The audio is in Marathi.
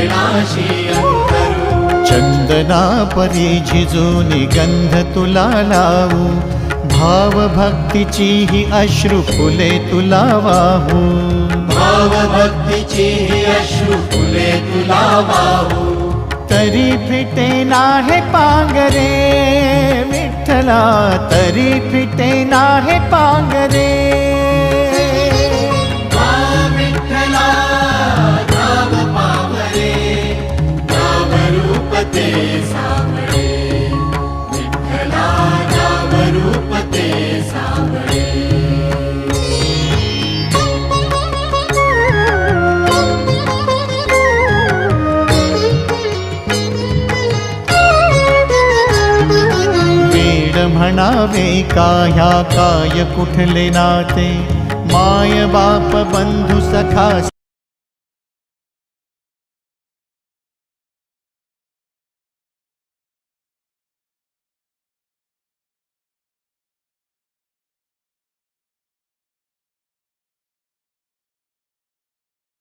चरणाशी अंतरू। चंदना परी झिजूनी गंध तुला लावू, भाव भक्तीची ही अश्रु फुले तुला वाहू। भाव भक्तीची ही अश्रु फुले तुला वाहू। तरी फिटे नाहे पांगरे विठ्ठला, तरी फिटे नाहे पांगरे। विठ्ठला नाम पावरे, नाम रूप ते सावळे। विठ्ठला नाम रूप ते सावळे। म्हणावे काह्या काय कुठले नाते, माय बाप बंधु सखा